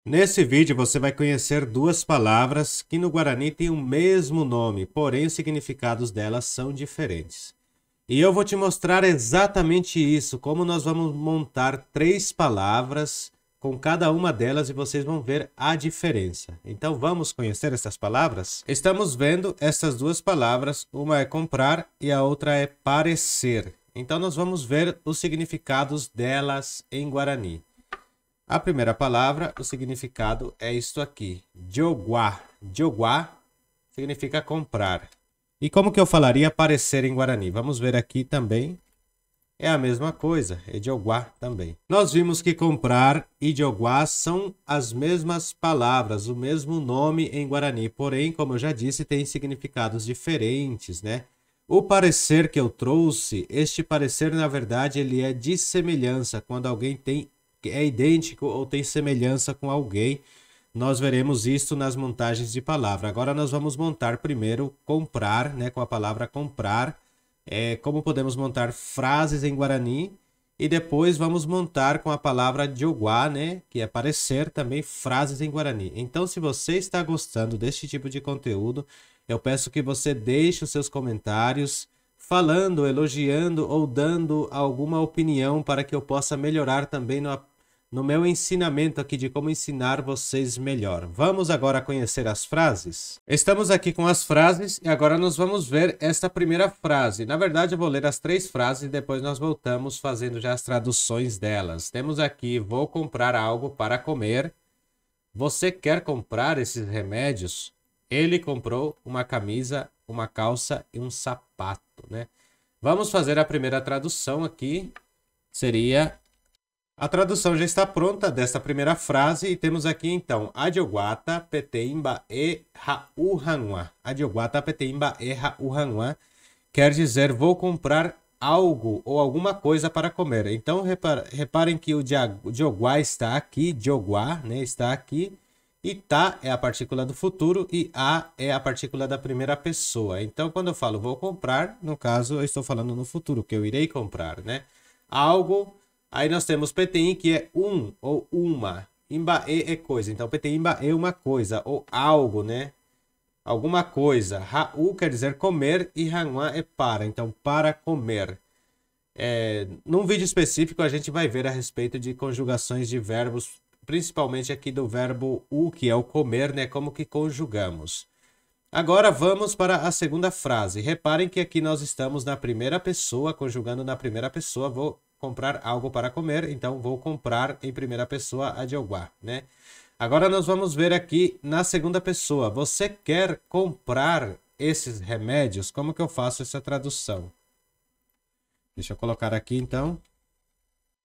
Nesse vídeo você vai conhecer duas palavras que no Guarani têm o mesmo nome, porém os significados delas são diferentes. E eu vou te mostrar exatamente isso, como nós vamos montar três palavras com cada uma delas e vocês vão ver a diferença. Então vamos conhecer essas palavras? Estamos vendo essas duas palavras, uma é comprar e a outra é parecer. Então nós vamos ver os significados delas em Guarani. A primeira palavra, o significado é isto aqui, joguá. Joguá significa comprar. E como que eu falaria parecer em Guarani? Vamos ver aqui também. É a mesma coisa, é joguá também. Nós vimos que comprar e joguá são as mesmas palavras, o mesmo nome em Guarani. Porém, como eu já disse, tem significados diferentes, né? O parecer que eu trouxe, este parecer, na verdade, ele é de semelhança. Quando alguém é idêntico ou tem semelhança com alguém, nós veremos isso nas montagens de palavra. Agora nós vamos montar primeiro comprar, né, com a palavra comprar, como podemos montar frases em Guarani, e depois vamos montar com a palavra joguá, né, que é parecer, também frases em Guarani. Então, se você está gostando deste tipo de conteúdo, eu peço que você deixe os seus comentários, falando, elogiando ou dando alguma opinião para que eu possa melhorar também no meu ensinamento aqui de como ensinar vocês melhor. Vamos agora conhecer as frases? Estamos aqui com as frases e agora nós vamos ver esta primeira frase. Na verdade, eu vou ler as três frases e depois nós voltamos fazendo já as traduções delas. Temos aqui, vou comprar algo para comer. Você quer comprar esses remédios? Ele comprou uma camisa, uma calça e um sapato, né? Vamos fazer a primeira tradução aqui. Seria... A tradução já está pronta desta primeira frase e temos aqui então Adioguata peteimba e hauhanwa. Adioguata peteimba e hauhanwa quer dizer vou comprar algo ou alguma coisa para comer. Então reparem que o dioguá está aqui, dioguá, né, está aqui. E tá é a partícula do futuro e a é a partícula da primeira pessoa. Então, quando eu falo vou comprar, no caso, eu estou falando no futuro, que eu irei comprar, né? Algo, aí nós temos peteim, que é um ou uma. Imbaê é coisa. Então, peteimba é uma coisa ou algo, né? Alguma coisa. Ha'u quer dizer comer e hanwa é para. Então, para comer. Num vídeo específico, a gente vai ver a respeito de conjugações de verbos, principalmente aqui do verbo u, que é o comer, né? Como que conjugamos. Agora vamos para a segunda frase. Reparem que aqui nós estamos na primeira pessoa, conjugando na primeira pessoa. Vou comprar algo para comer, então vou comprar em primeira pessoa adioguá, né? Agora nós vamos ver aqui na segunda pessoa. Você quer comprar esses remédios? Como que eu faço essa tradução? Deixa eu colocar aqui então.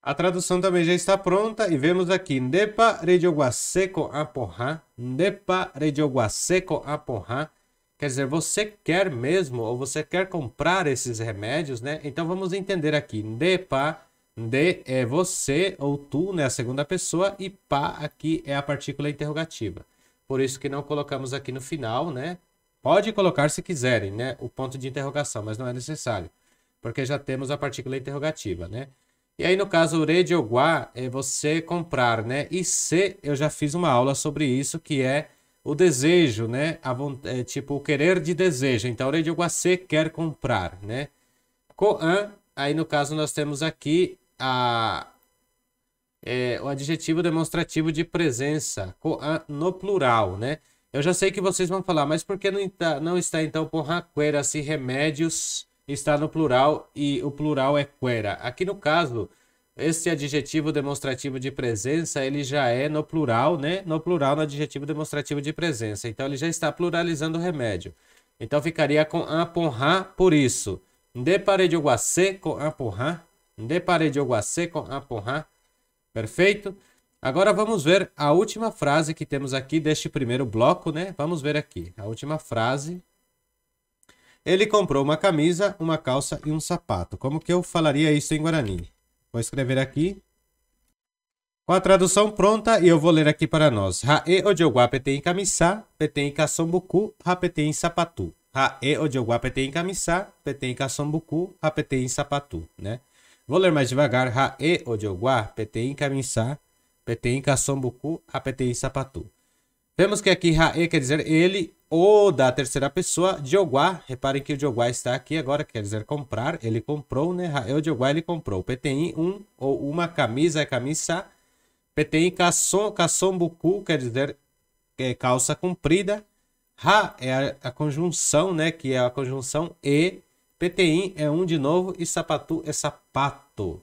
A tradução também já está pronta e vemos aqui Ndepa redioguase com aporra. Ndepa redioguase com aporra. Quer dizer, você quer mesmo ou você quer comprar esses remédios, né? Então vamos entender aqui. Ndepa, nde é você ou tu, né? A segunda pessoa, e pa aqui é a partícula interrogativa. Por isso que não colocamos aqui no final, né? Pode colocar se quiserem, né? O ponto de interrogação, mas não é necessário, porque já temos a partícula interrogativa, né? E aí, no caso, o redioguá é você comprar, né? E se, eu já fiz uma aula sobre isso, que é o desejo, né? Tipo, o querer de desejo. Então, o redioguase quer comprar, né? Koan, aí no caso nós temos aqui o adjetivo demonstrativo de presença. Koan no plural, né? Eu já sei que vocês vão falar, mas por que não está então porraquera se remédios está no plural e o plural é quera? Aqui no caso, esse adjetivo demonstrativo de presença, ele já é no plural, né? No plural, no adjetivo demonstrativo de presença. Então, ele já está pluralizando o remédio. Então, ficaria com aporra por isso. De paredioguase com aporra. De paredioguase com aporra. Perfeito? Agora, vamos ver a última frase que temos aqui deste primeiro bloco, né? Vamos ver aqui. A última frase. Ele comprou uma camisa, uma calça e um sapato. Como que eu falaria isso em Guarani? Vou escrever aqui. Com a tradução pronta, e eu vou ler aqui para nós. Hae odioguá petein camisa, petein kasombuku, hapetein sapatu. Hae odioguá petein camisa, petein kasombuku, hapetein sapatu, né? Vou ler mais devagar. Hae odioguá petein camisa, PTI Kasombuku, a PTI Sapatu. Vemos que aqui Hae quer dizer ele, o da terceira pessoa, Jogwa, reparem que o Jogwa está aqui agora, quer dizer comprar, ele comprou, né? Hae o Jogwa, ele comprou. PTI ou uma camisa é camisa. PTI Kasombuku quer dizer calça comprida. Ha é a conjunção, né? Que é a conjunção e. PTI é de novo e sapatu é sapato.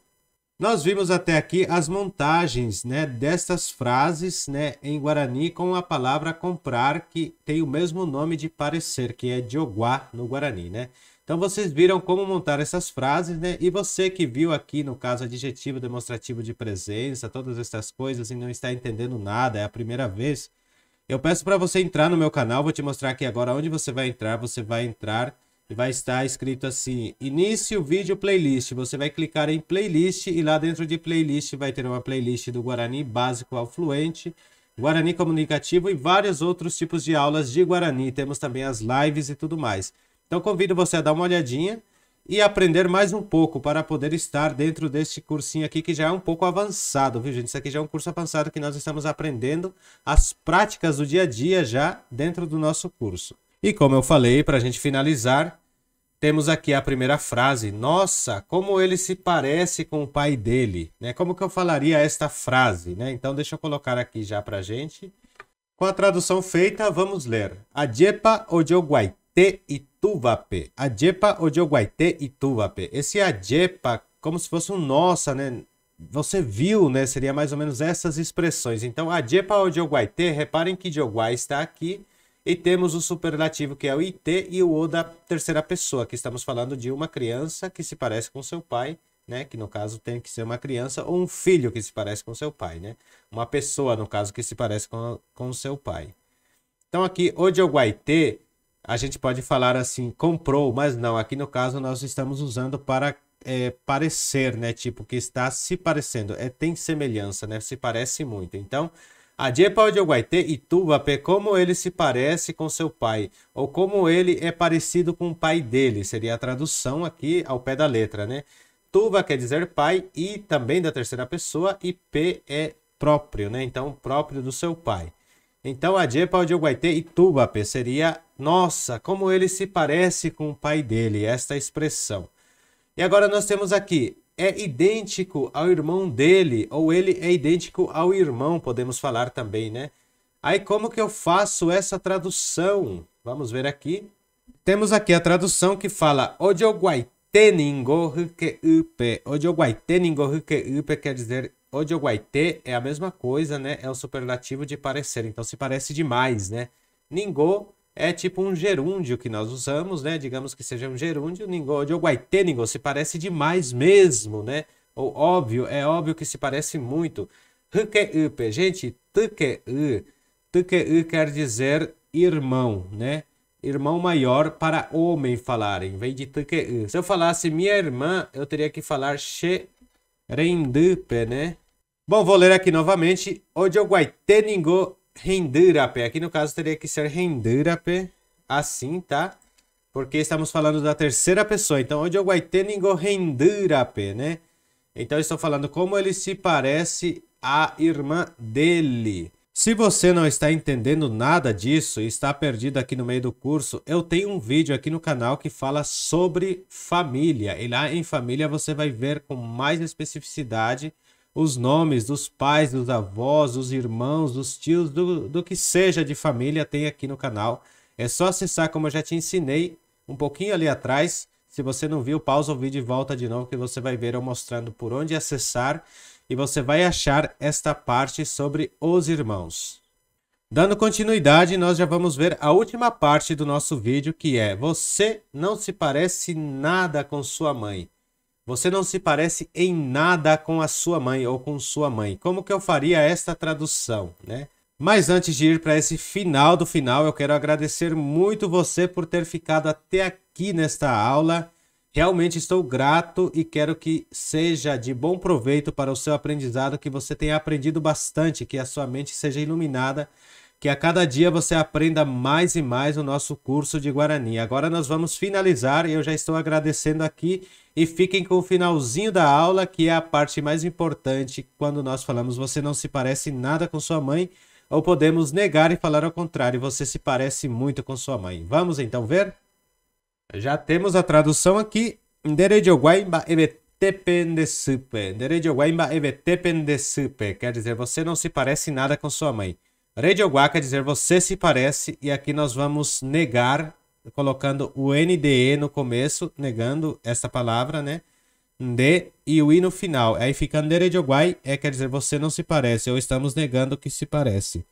Nós vimos até aqui as montagens, né, destas frases, né, em Guarani com a palavra comprar, que tem o mesmo nome de parecer, que é Jogwa no Guarani, né? Então vocês viram como montar essas frases, né? E você que viu aqui no caso adjetivo demonstrativo de presença, todas essas coisas e não está entendendo nada, é a primeira vez, eu peço para você entrar no meu canal, vou te mostrar aqui agora onde você vai entrar e vai estar escrito assim, início vídeo playlist. Você vai clicar em playlist e lá dentro de playlist vai ter uma playlist do Guarani básico ao fluente, Guarani comunicativo e vários outros tipos de aulas de Guarani. Temos também as lives e tudo mais. Então convido você a dar uma olhadinha e aprender mais um pouco para poder estar dentro deste cursinho aqui que já é um pouco avançado, viu gente? Isso aqui já é um curso avançado que nós estamos aprendendo as práticas do dia a dia já dentro do nosso curso. E como eu falei, para a gente finalizar, temos aqui a primeira frase. Nossa, como ele se parece com o pai dele, né? Como que eu falaria esta frase, né? Então deixa eu colocar aqui já pra gente. Com a tradução feita, vamos ler. Ajepa ojoguaite ituvape. Ajepa ojoguaite ituvape. Esse ajepa, como se fosse um nossa, né? Você viu, né? Seria mais ou menos essas expressões. Então, ajepa ojoguaite, reparem que Jogwa está aqui. E temos o superlativo que é o IT e o O da terceira pessoa, que estamos falando de uma criança que se parece com seu pai, né? Que no caso tem que ser uma criança ou um filho que se parece com seu pai, né? Uma pessoa, no caso, que se parece com o seu pai. Então aqui, o Jogwaite, a gente pode falar assim, comprou, mas não, aqui no caso nós estamos usando para parecer, né? Tipo, que está se parecendo, tem semelhança, né? Se parece muito. Então, Ajepa ojoguaite ituvape, como ele se parece com seu pai, ou como ele é parecido com o pai dele, seria a tradução aqui ao pé da letra, né? Tuva quer dizer pai, e também da terceira pessoa, e P é próprio, né? Então, próprio do seu pai. Então, Ajepa ojoguaite ituvape seria, nossa, como ele se parece com o pai dele, esta expressão. E agora nós temos aqui, é idêntico ao irmão dele, ou ele é idêntico ao irmão, podemos falar também, né? Aí como que eu faço essa tradução? Vamos ver aqui. Temos aqui a tradução que fala Ojoguaite ningo hukeupe. Ojoguaite ningo hukeupe quer dizer Ojoguaite é a mesma coisa, né? É o superlativo de parecer, então se parece demais, né? Ningo é tipo um gerúndio que nós usamos, né? Digamos que seja um gerúndio. Ningo, Ojoguaite ningo, se parece demais mesmo, né? Ou óbvio, é óbvio que se parece muito. Hukeupe, gente, tukeu quer dizer irmão, né? Irmão maior para homem falarem, vem de tukeu. Se eu falasse minha irmã, eu teria que falar xerendupe, né? Bom, vou ler aqui novamente. Ojoguaite ningo Rendurape, aqui no caso teria que ser Rendurape, assim, tá? Porque estamos falando da terceira pessoa, então Ojoguaite ningo Rendurape, né? Então estou falando como ele se parece à irmã dele. Se você não está entendendo nada disso e está perdido aqui no meio do curso, eu tenho um vídeo aqui no canal que fala sobre família. E lá em família você vai ver com mais especificidade os nomes dos pais, dos avós, dos irmãos, dos tios, do que seja de família tem aqui no canal. É só acessar como eu já te ensinei um pouquinho ali atrás. Se você não viu, pausa o vídeo e volta de novo que você vai ver eu mostrando por onde acessar e você vai achar esta parte sobre os irmãos. Dando continuidade, nós já vamos ver a última parte do nosso vídeo, que é: você não se parece nada com sua mãe. Você não se parece em nada com a sua mãe ou com sua mãe. Como que eu faria esta tradução, né? Mas antes de ir para esse final do final, eu quero agradecer muito você por ter ficado até aqui nesta aula. Realmente estou grato e quero que seja de bom proveito para o seu aprendizado, que você tenha aprendido bastante, que a sua mente seja iluminada que a cada dia você aprenda mais e mais o nosso curso de Guarani. Agora nós vamos finalizar e eu já estou agradecendo aqui e fiquem com o finalzinho da aula, que é a parte mais importante quando nós falamos você não se parece nada com sua mãe, ou podemos negar e falar ao contrário, você se parece muito com sua mãe. Vamos então ver? Já temos a tradução aqui. Quer dizer, você não se parece nada com sua mãe. Rejoguá quer dizer você se parece, e aqui nós vamos negar, colocando o NDE no começo, negando essa palavra, né? De e o I no final. Aí fica Nderejoguai, quer dizer você não se parece, ou estamos negando que se parece.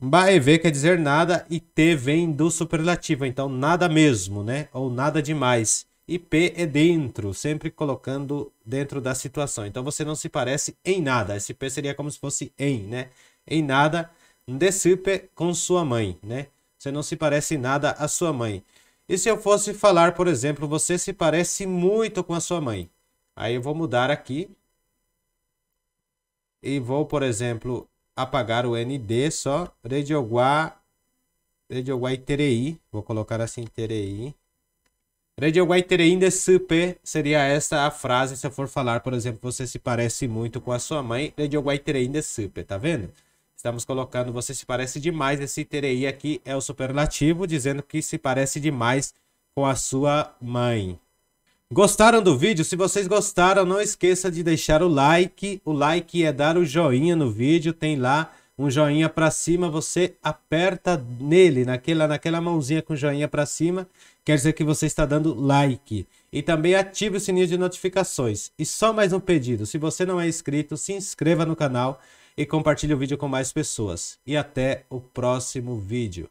Mbaeve quer dizer nada, e T vem do superlativo, então nada mesmo, né? Ou nada demais. E P é dentro, sempre colocando dentro da situação. Então você não se parece em nada. Esse P seria como se fosse em, né? Em nada. Ndesipe com sua mãe, né? Você não se parece nada à sua mãe. E se eu fosse falar, por exemplo, você se parece muito com a sua mãe? Aí eu vou mudar aqui. E vou, por exemplo, apagar o ND só. Rejoguá Terei. Vou colocar assim, Terei. Rejoguá Terei Ndesipe seria esta a frase se eu for falar, por exemplo, você se parece muito com a sua mãe. Rejoguá Terei Ndesipe, tá vendo? Estamos colocando você se parece demais. Esse terei aqui é o superlativo, dizendo que se parece demais com a sua mãe. Gostaram do vídeo? Se vocês gostaram, não esqueça de deixar o like. O like é dar o joinha no vídeo. Tem lá um joinha para cima. Você aperta nele, naquela mãozinha com joinha para cima. Quer dizer que você está dando like. E também ative o sininho de notificações. E só mais um pedido. Se você não é inscrito, se inscreva no canal e compartilhe o vídeo com mais pessoas. E até o próximo vídeo.